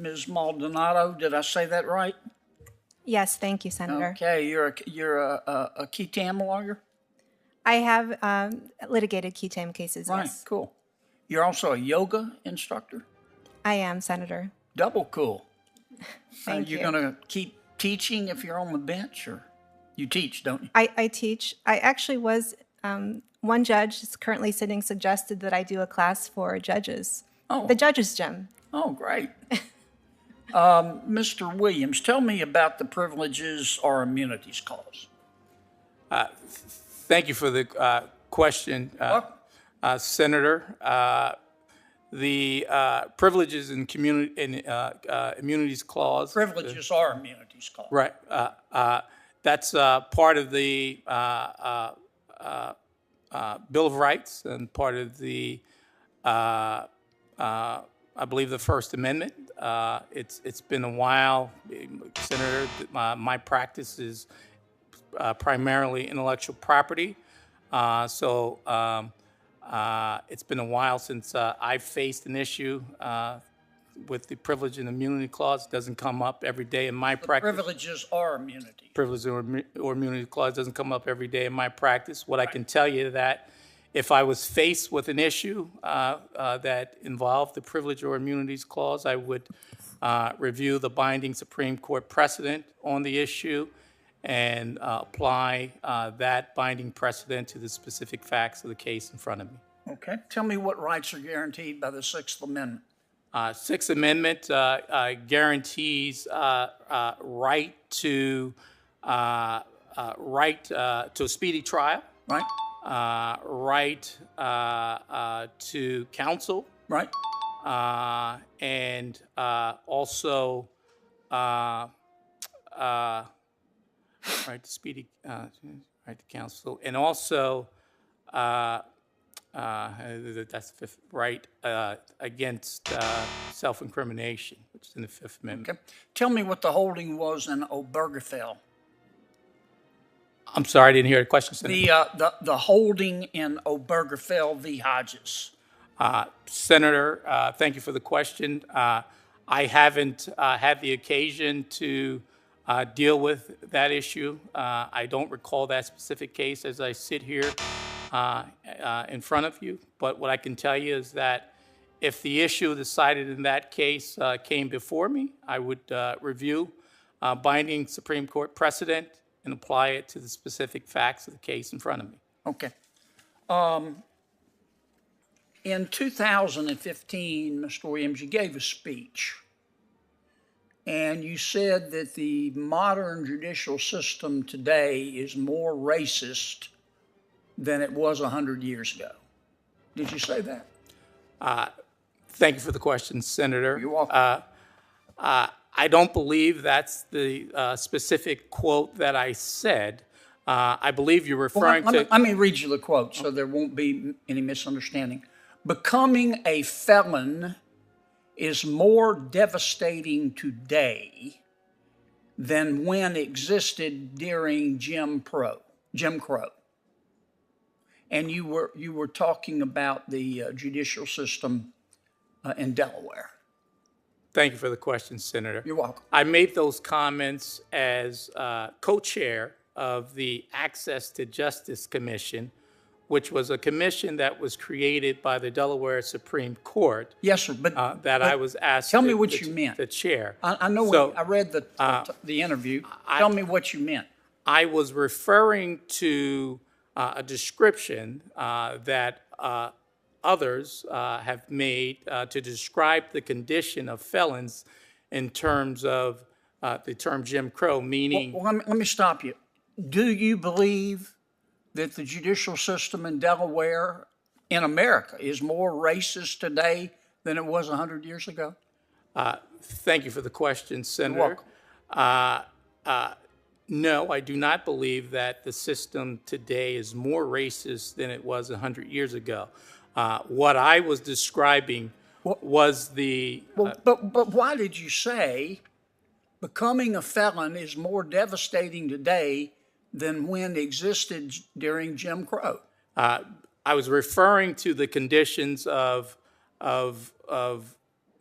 Ms. Maldonado, did I say that right? Yes, thank you, Senator. Okay, you're a key tam lawyer? I have litigated key time cases, Right, yes. cool. You're also a yoga instructor? I am, Senator. Double cool. Thank you. You're going to keep teaching if you're on the bench, or you teach, don't you? I teach. I actually was, one judge is currently sitting suggested that I do a class for judges. Oh. The judges' gym. Oh, great. Mr. Williams, tell me about the privileges or immunities clause. Thank you for the question, Senator. The privileges and immunities clause. Privileges or immunities clause. Right. That's part of the Bill of Rights and part of the, I believe, the First Amendment. It's been a while, Senator. My practice is primarily intellectual property. So it's been a while since I've faced an issue with the privilege and immunity clause. It doesn't come up every day in my practice. Privileges or immunity. Privilege or immunity clause doesn't come up every day in my practice. What I can tell you that if I was faced with an issue that involved the privilege or immunities clause, I would review the binding Supreme Court precedent on the issue and apply that binding precedent to the specific facts of the case in front of me. Okay. Tell me what rights are guaranteed by the Sixth Amendment. Sixth Amendment guarantees right to a speedy trial. Right. Right to counsel. Right. And also right to speedy right to counsel, and also that's the fifth right against self-incrimination, which is in the Fifth Amendment. Okay. Tell me what the holding was in Obergefell. I'm sorry, I didn't hear the question, Senator. The holding in Obergefell v. Hodges. Senator, thank you for the question. I haven't had the occasion to deal with that issue. I don't recall that specific case as I sit here in front of you. But what I can tell you is that if the issue decided in that case came before me, I would review binding Supreme Court precedent and apply it to the specific facts of the case in front of me. Okay. In 2015, Mr. Williams, you gave a speech, and you said that the modern judicial system today is more racist than it was 100 years ago. Did you say that? Thank you for the question, Senator. You're welcome. I don't believe that's the specific quote that I said. I believe you're referring to... Let me read you the quote so there won't be any misunderstanding. Becoming a felon is more devastating today than when existed during Jim Crow. And you were talking about the judicial system in Delaware. Thank you for the question, Senator. You're welcome. I made those comments as co-chair of the Access to Justice Commission, which was a commission that was created by the Delaware Supreme Court. Yes, sir. But I was asked. Tell me what you meant. The chair. I know. I read the interview. Tell me what you meant. I was referring to a description that others have made to describe the condition of felons in terms of the term Jim Crow, meaning... Well, let me stop you. Do you believe that the judicial system in Delaware, in America, is more racist today than it was 100 years ago? Thank you for the question, Senator. You're welcome. No, I do not believe that the system today is more racist than it was 100 years ago. What I was describing was the... But why did you say becoming a felon is more devastating today than when existed during Jim Crow? I was referring to the conditions of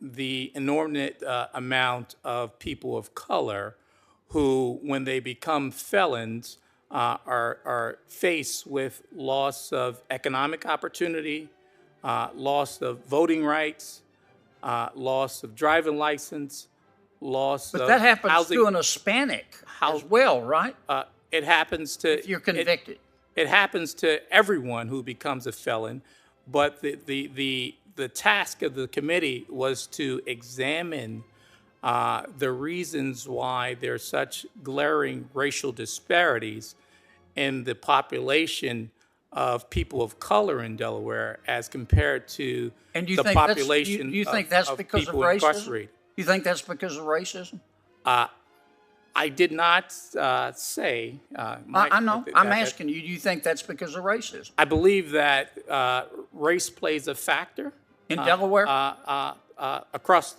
the inordinate amount of people of color who, when they become felons, are faced with loss of economic opportunity, loss of voting rights, loss of driving license, loss But of that happens housing. to an Hispanic as well, right? It happens to If you're convicted. It happens to everyone who becomes a felon, but the task of the committee was to examine the reasons why there's such glaring racial disparities in the population of people of color in Delaware as compared to And do you the think population you think that's of because of people racism? incarcerated. You think that's because of racism? I did not say. I know. I'm asking you. Do you think that's because of racism I believe that race plays a factor in Delaware? across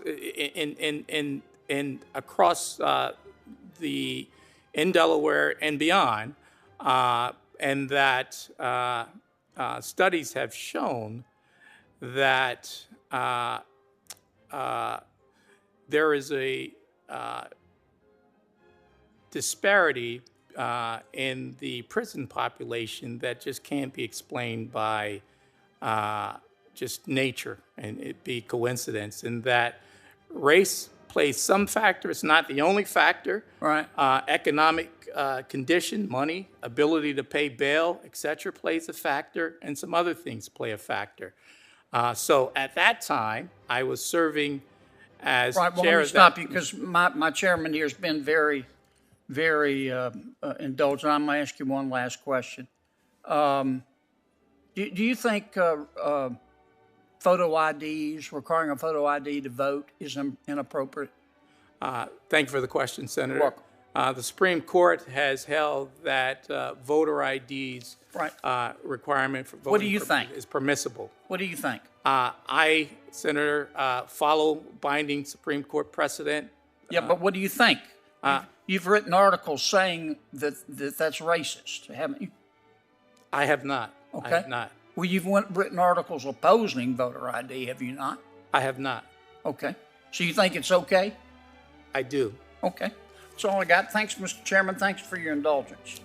in Delaware and beyond, and that studies have shown that there is a disparity in the prison population that just can't be explained by just nature and it be coincidence, and that race plays some factor. It's not the only factor. Right. Economic condition, money, ability to pay bail, etc., plays a factor, and some other things play a factor. So at that time, I was serving as Right. Well, chair let me of stop that. you because my chairman here has been very, very indulgent. I'm going to ask you one last question. Do you think photo IDs, requiring a photo ID to vote, is inappropriate? Thank you for the question, Senator. You're welcome. The Supreme Court has held that voter IDs Right. requirement for voting What do you think? is permissible. What do you think? I, Senator, follow binding Supreme Court precedent. Yeah, but what do you think? You've written articles saying that that's racist, haven't you? I have not. Okay. I have not. Well, you've written articles opposing voter ID, have you not? I have not. Okay. So you think it's okay? I do. Okay. That's all I got. Thanks, Mr. Chairman. Thanks for your indulgence.